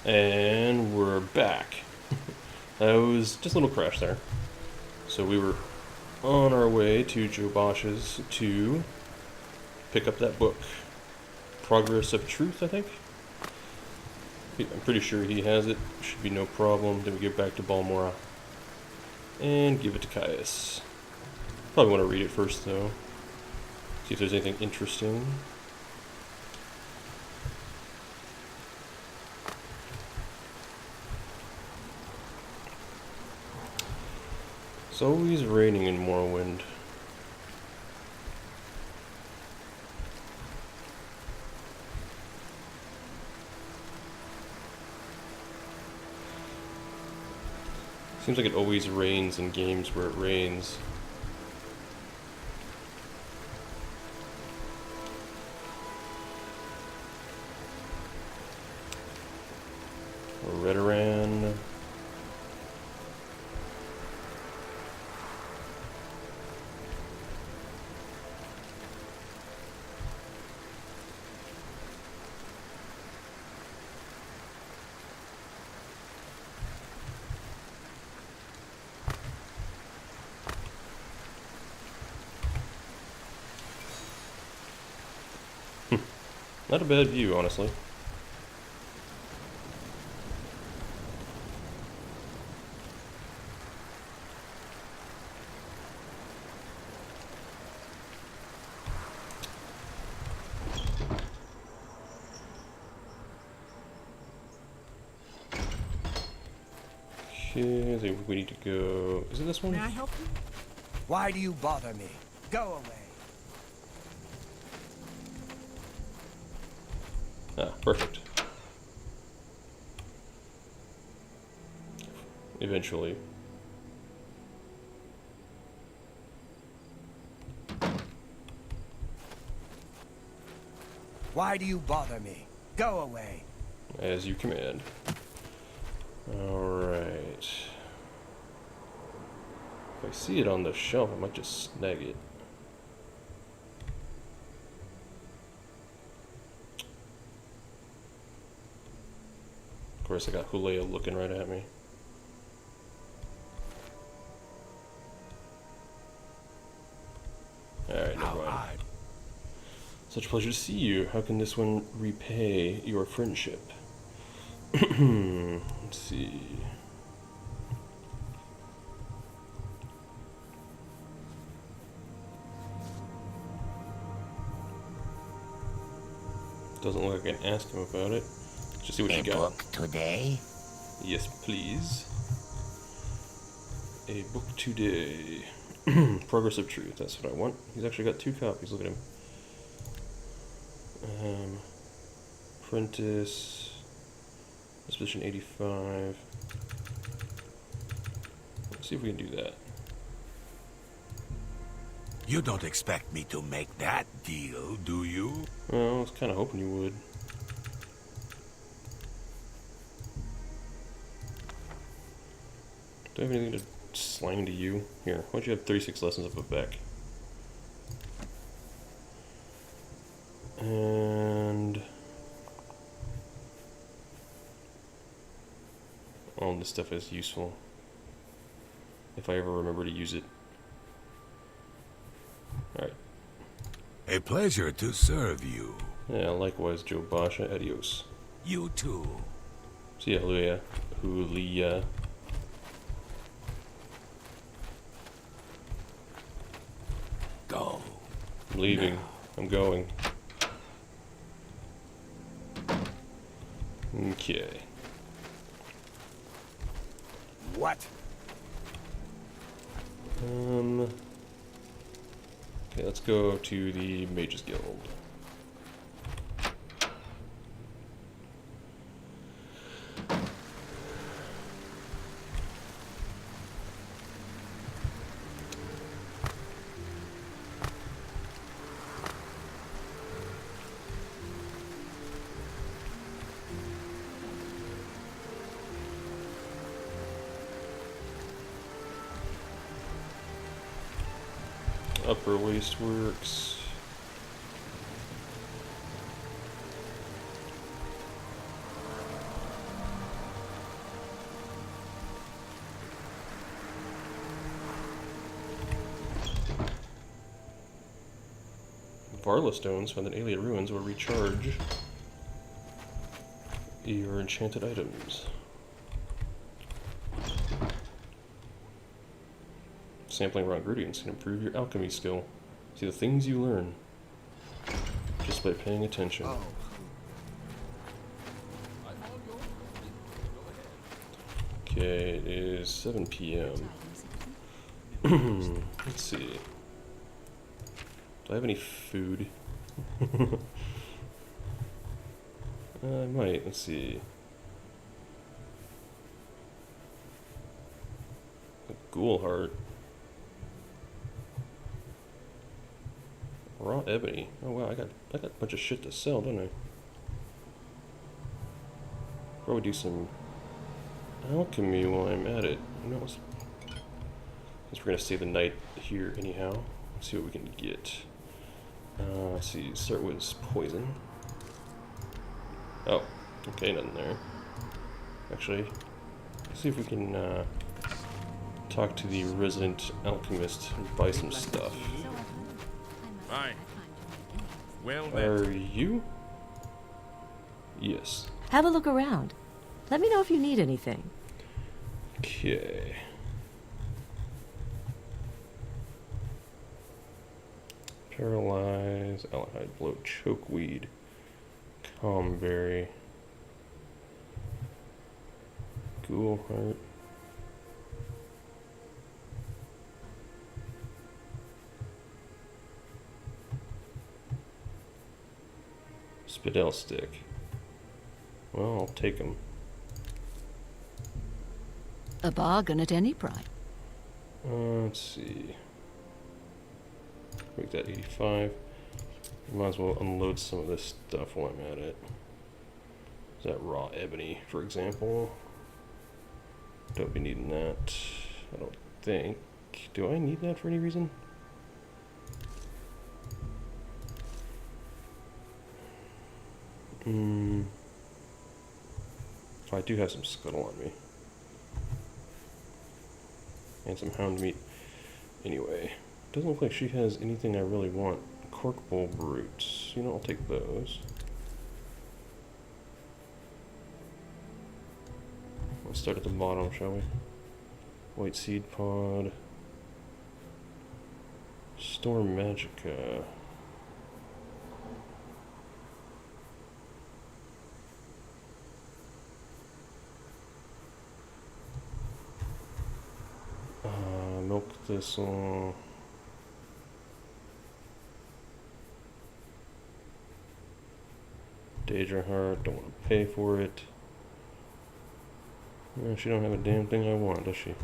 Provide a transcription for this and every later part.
And we're back. That was just a little crash there. So we were on our way to Joe Bosch's to pick up that book. Progress of Truth, I think? I'm pretty sure he has it. Should be no problem. Then we get back to Balmora and give it to Caius. Probably want to read it first, though. See if there's anything interesting. It's always raining in Morrowind. Seems like it always rains in games where it rains. Redoran. Not a bad view, honestly. Okay, I think we need to go... Is it this one? May I help you? Why do you bother me? Go away. Ah, perfect. Eventually. Why do you bother me? Go away. As you command. Alright. If I see it on the shelf, I might just snag it. Of course, I got Julio looking right at me. Alright, never mind. Such a pleasure to see you. How can this one repay your friendship? Let's see. Doesn't look like I can ask him about it. Let's just see what you got. A book today? Yes, please. A book today. Progress of Truth, that's what I want. He's actually got 2 copies, look at him. Apprentice. Disposition 85. Let's see if we can do that. You don't expect me to make that deal, do you? Well, I was kind of hoping you would. Do I have anything to slang to you? Here, why don't you have 36 lessons of Hijack? And... all this stuff is useful. If I ever remember to use it. Alright. A pleasure to serve you. Yeah, likewise, Joe Basha. Adios. You too. See ya, Julio. Julio. Go. I'm leaving. No. I'm going. Okay. What? Okay, let's go to the Mages Guild. Upper Wasteworks. Varla stones found in alien ruins will recharge your enchanted items. Sampling raw ingredients can improve your alchemy skill. See the things you learn just by paying attention. Oh. Okay, it is 7 p.m. Let's see. Do I have any food? I might. Let's see. A ghoul heart. Raw ebony. Oh wow, I got a bunch of shit to sell, don't I? Probably do some alchemy while I'm at it. You know, since we're gonna stay the night here anyhow. Let's see what we can get. Let's see. Start with poison. Oh, okay, nothing there. Actually, let's see if we can talk to the resident alchemist and buy some stuff. Aye. Well then. Are you? Yes. Have a look around. Let me know if you need anything. Okay. Paralyze, aldehyde bloat, chokeweed, comberry, ghoul heart. Spittle stick. Well, I'll take them. A bargain at any price. Let's see. Make that 85. Might as well unload some of this stuff while I'm at it. Is that raw ebony, for example? Don't be needing that. I don't think. Do I need that for any reason? Oh, I do have some scuttle on me. And some hound meat. Anyway, doesn't look like she has anything I really want. Cork bowl roots. You know, I'll take those. Let's start at the bottom, shall we? White seed pod. Storm Magica. Milk thistle. Daedra heart, don't want to pay for it. She don't have a damn thing I want, does she?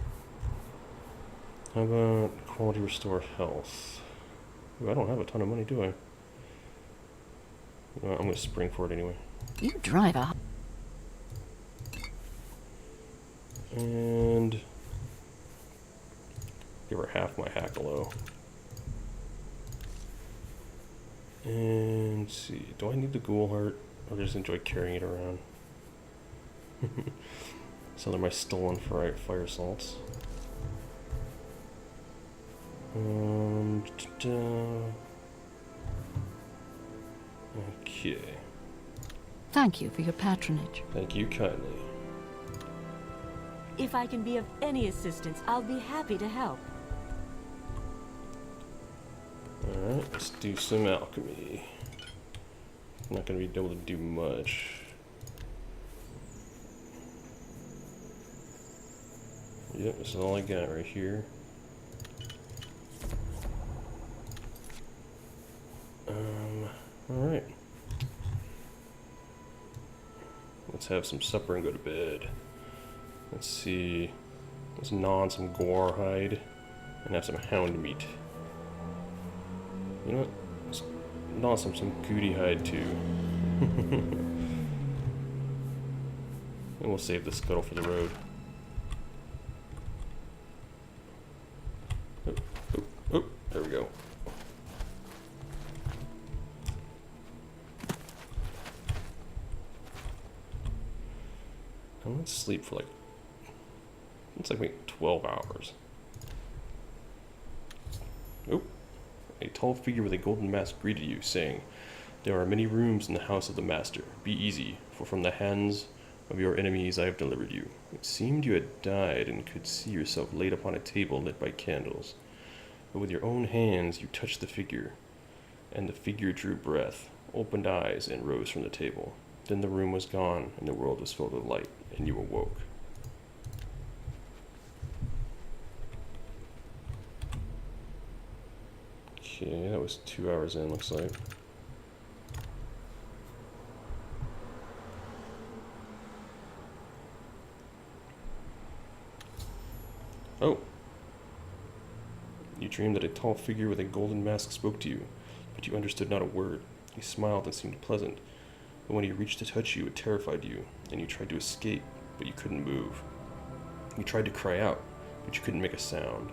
How about quality restore health? Ooh, I don't have a ton of money, do I? I'm gonna spring for it anyway. You drive a... And give her half my hackalo. And let's see, do I need the ghoul heart? Or just enjoy carrying it around? Some of my stolen fire salts. Okay. Thank you for your patronage. Thank you kindly. If I can be of any assistance, I'll be happy to help. Alright, let's do some alchemy. Not gonna be able to do much. Yep, this is all I got right here. Alright. Let's have some supper and go to bed. Let's see. Let's gnaw on some guar hide and have some hound meat. You know what? Let's gnaw on some goody hide too. And we'll save the scuttle for the road. Oh, there we go. And let's sleep for like, it's like maybe 12 hours. Oh, A tall figure with a golden mask greeted you, saying, "There are many rooms in the house of the Master. Be easy, for from the hands of your enemies I have delivered you." It seemed you had died and could see yourself laid upon a table lit by candles. But with your own hands you touched the figure, and the figure drew breath, opened eyes, and rose from the table. Then the room was gone, and the world was filled with light, and you awoke. Okay, that was 2 hours in, looks like. Oh! You dreamed that a tall figure with a golden mask spoke to you, but you understood not a word. He smiled and seemed pleasant, but when he reached to touch you, it terrified you, and you tried to escape, but you couldn't move. You tried to cry out, but you couldn't make a sound.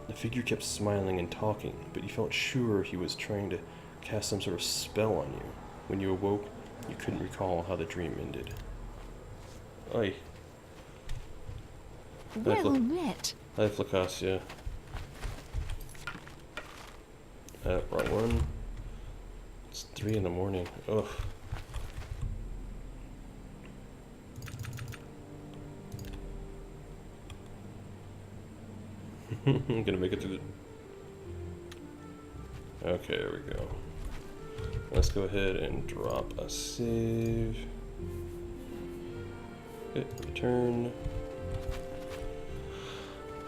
The figure kept smiling and talking, but you felt sure he was trying to cast some sort of spell on you. When you awoke, you couldn't recall how the dream ended. Oi. Well met. Hi, Flacasia. Wrong one. It's 3 in the morning. Ugh. I'm gonna make it through the... Okay, there we go. Let's go ahead and drop a save. Hit return.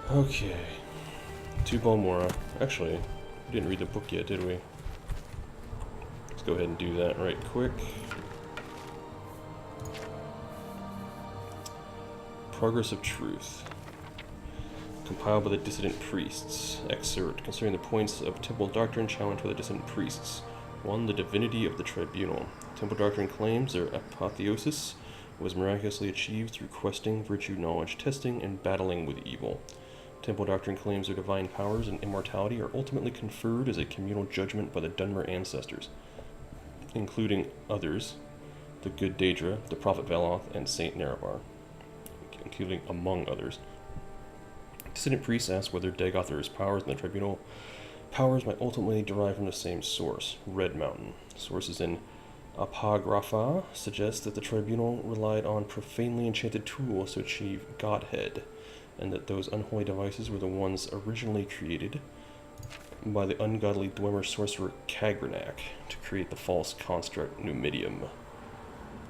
Okay. To Balmora. Actually, we didn't read the book yet, did we? Let's go ahead and do that right quick. Progress of Truth. Compiled by the dissident priests. Excerpt concerning the points of temple doctrine challenged by the dissident priests. 1. The divinity of the tribunal. Temple doctrine claims their apotheosis was miraculously achieved through questing, virtue, knowledge, testing, and battling with evil. Temple doctrine claims their divine powers and immortality are ultimately conferred as a communal judgment by the Dunmer ancestors, including others, the good Daedra, the prophet Veloth, and Saint Nerevar, including among others. Dissident priests ask whether Dagoth's powers in the tribunal powers might ultimately derive from the same source, Red Mountain. Sources in Apocrypha suggest that the tribunal relied on profanely enchanted tools to achieve godhead, and that those unholy devices were the ones originally created by the ungodly Dwemer sorcerer Kagranak to create the false construct Numidium.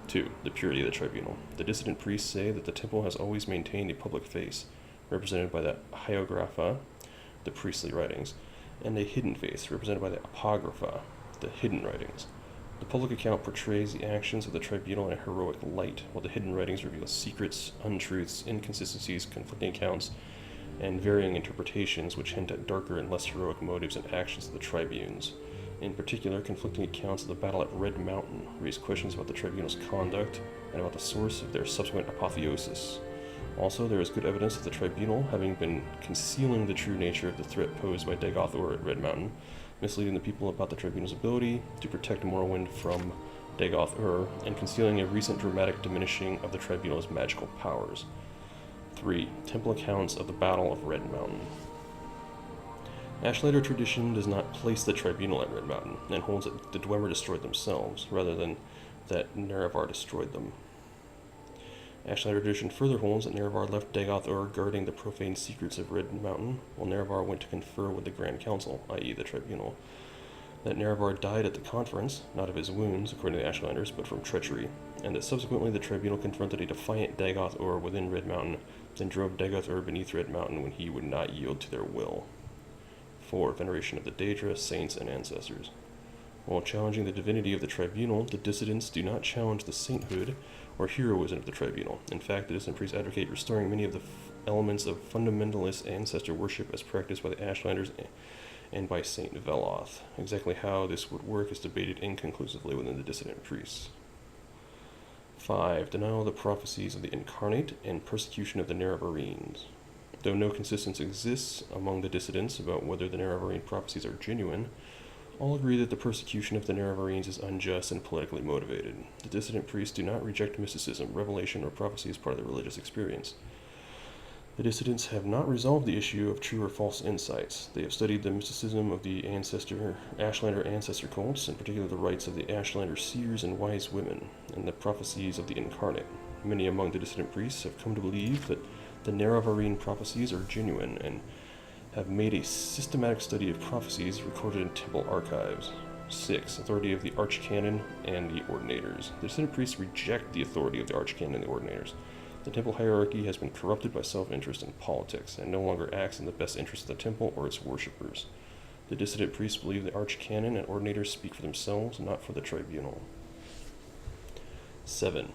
2. The purity of the tribunal. The dissident priests say that the temple has always maintained a public face, represented by the Hagiographa, the priestly writings, and a hidden face, represented by the Apocrypha, the hidden writings. The public account portrays the actions of the tribunal in a heroic light, while the hidden writings reveal secrets, untruths, inconsistencies, conflicting accounts, and varying interpretations which hint at darker and less heroic motives and actions of the tribunes. In particular, conflicting accounts of the battle at Red Mountain raise questions about the tribunal's conduct and about the source of their subsequent apotheosis. Also, there is good evidence of the tribunal having been concealing the true nature of the threat posed by Dagoth at Red Mountain, misleading the people about the tribunal's ability to protect Morrowind from Dagoth and concealing a recent dramatic diminishing of the tribunal's magical powers. 3. Temple accounts of the Battle of Red Mountain. Ashlighter tradition does not place the tribunal at Red Mountain, and holds that the Dwemer destroyed themselves, rather than that Nerevar destroyed them. Ashlighter tradition further holds that Nerevar left Dagoth guarding the profane secrets of Red Mountain, while Nerevar went to confer with the Grand Council, i.e. the tribunal. That Nerevar died at the conference, not of his wounds, according to the Ashlanders, but from treachery, and that subsequently the tribunal confronted a defiant Dagoth within Red Mountain, then drove Dagoth beneath Red Mountain when he would not yield to their will. 4. Veneration of the Daedra, saints, and ancestors. While challenging the divinity of the tribunal, the dissidents do not challenge the sainthood or heroism of the tribunal. In fact, the dissident priests advocate restoring many of the elements of fundamentalist ancestor worship as practiced by the Ashlanders and by Saint Veloth. Exactly how this would work is debated inconclusively within the dissident priests. 5. Denial of the prophecies of the Incarnate and persecution of the Nerevarines. Though no consistency exists among the dissidents about whether the Nerevarine prophecies are genuine, all agree that the persecution of the Nerevarines is unjust and politically motivated. The dissident priests do not reject mysticism, revelation, or prophecy as part of their religious experience. The dissidents have not resolved the issue of true or false insights. They have studied the mysticism of the Ashlander ancestor cults, in particular the rites of the Ashlander seers and wise women, and the prophecies of the incarnate. Many among the dissident priests have come to believe that the Neravarine prophecies are genuine, and have made a systematic study of prophecies recorded in temple archives. 6. Authority of the Archcanon and the Ordinators. The dissident priests reject the authority of the Archcanon and the Ordinators. The temple hierarchy has been corrupted by self-interest and politics, and no longer acts in the best interest of the temple or its worshippers. The dissident priests believe the Archcanon and Ordinators speak for themselves, not for the tribunal. 7.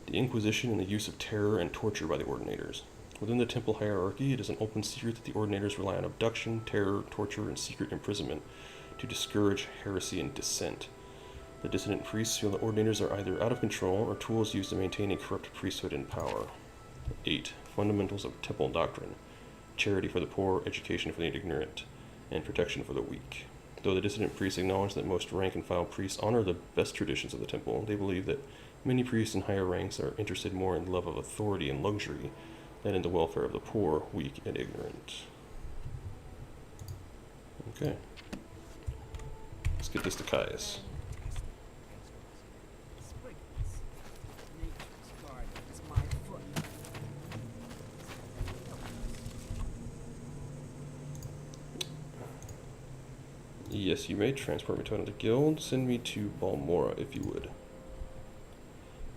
The Inquisition and the use of terror and torture by the Ordinators. Within the temple hierarchy, it is an open secret that the Ordinators rely on abduction, terror, torture, and secret imprisonment to discourage heresy and dissent. The dissident priests feel the Ordinators are either out of control or tools used to maintain a corrupt priesthood in power. 8. Fundamentals of temple doctrine. Charity for the poor, education for the ignorant, and protection for the weak. Though the dissident priests acknowledge that most rank-and-file priests honor the best traditions of the temple, they believe that many priests in higher ranks are interested more in the love of authority and luxury than in the welfare of the poor, weak, and ignorant. Okay. Let's get this to Caius. Yes, you may transport me to another guild. Send me to Balmora, if you would.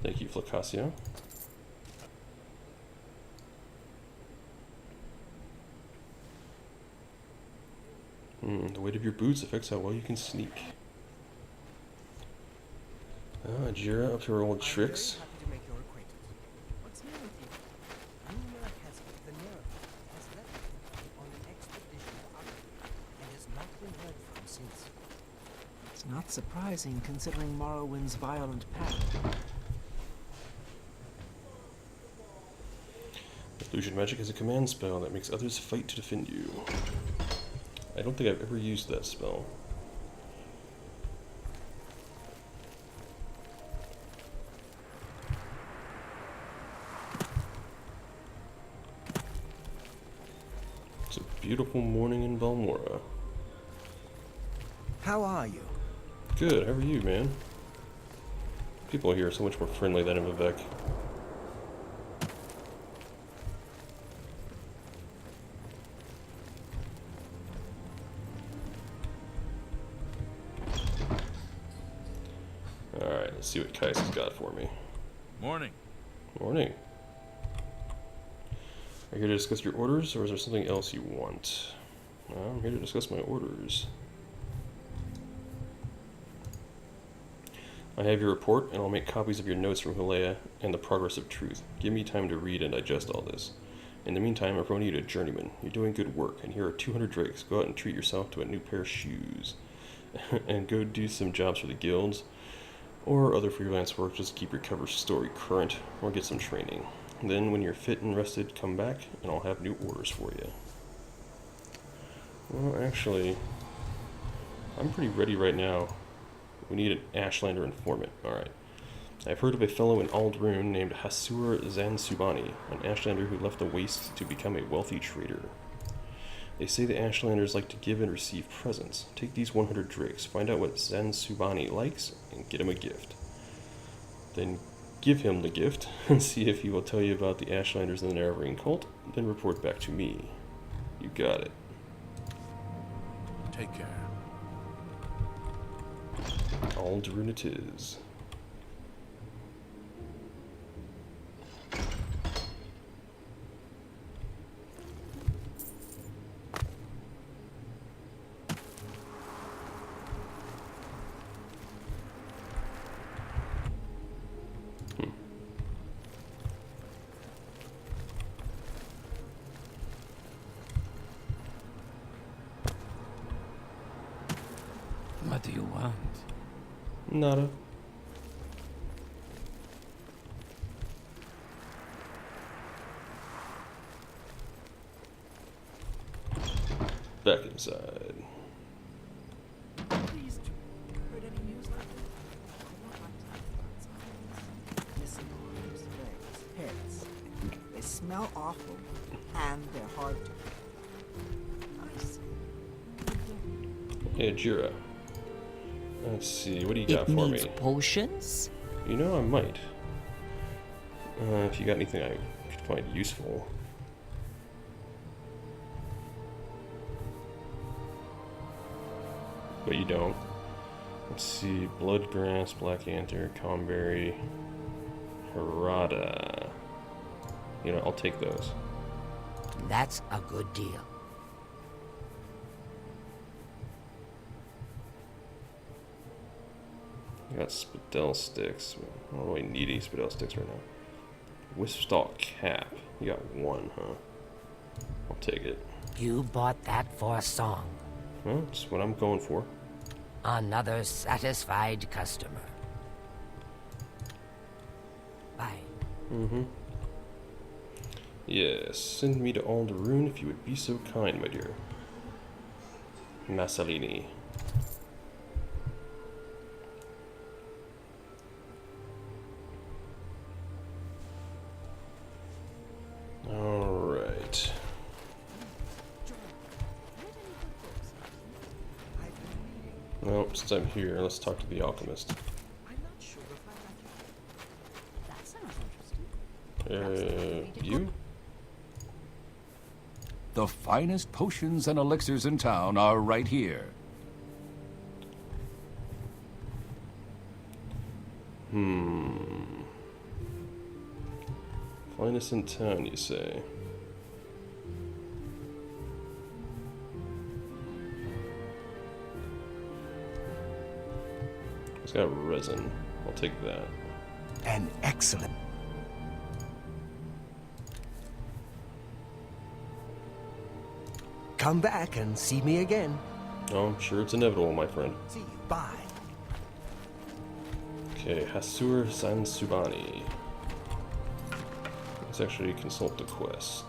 Thank you, Flacasia. The weight of your boots affects how well you can sneak. Jira, up to her old tricks. Happy to make your acquaintance. What's new with you? Rumor has it the narrative has left on an expedition to Oblivion and has not been heard from since. It's not surprising considering Morrowind's violent path. Illusion magic is a command spell that makes others fight to defend you. I don't think I've ever used that spell. It's a beautiful morning in Balmora. How are you? Good, how are you, man? People here are so much more friendly than in Vivek. Alright, let's see what Kais has got for me. Morning. Morning. Are you here to discuss your orders, or is there something else you want? I'm here to discuss my orders. I have your report, and I'll make copies of your notes from Julio and the progress of truth. Give me time to read and digest all this. In the meantime, I'm promoting you to journeyman. You're doing good work, and here are 200 drakes. Go out and treat yourself to a new pair of shoes. And go do some jobs for the guilds, or other freelance work. Just keep your cover story current, or get some training. Then, when you're fit and rested, come back, and I'll have new orders for you. Well, actually, I'm pretty ready right now. We need an Ashlander informant. Alright. I've heard of a fellow in Aldrune named Hasur Zansubani, an Ashlander who left the Wastes to become a wealthy trader. They say the Ashlanders like to give and receive presents. Take these 100 drakes, find out what Zansubani likes, and get him a gift. Then give him the gift, and see if he will tell you about the Ashlanders and the Neravarine cult, then report back to me. You got it. Take care. Aldrune it is. What do you want? Nada. Back inside. Please, heard any news lately? I want my time. Missing arms, legs, heads. They smell awful, and they're hard to I see. Hey, Jira. Let's see, what do you got It for needs me? potions? You know, I might. If you got anything I could find useful. But you don't. Let's see, Bloodgrass, Black Anther, Comberry, Harada. You know, I'll take those. That's a good deal. I got Spadel sticks. I don't really need any Spadel sticks right now. Wisp-stalk cap. You got one, huh? I'll take it. You bought that for a song. Well, that's what I'm going for. Another satisfied customer. Bye. Mm-hmm. Yes, send me to Alderun if you would be so kind, my dear. Massalini. Alright. Well, since I'm here, let's talk to the alchemist. I'm not sure if I like it. You? The finest potions and elixirs in town are right here. Finest in town, you say? It's got resin. I'll take that. An excellent. Come back and see me again. Oh, I'm sure it's inevitable, my friend. See you. Bye. Okay, Hasur Sansubani. Let's actually consult the quest.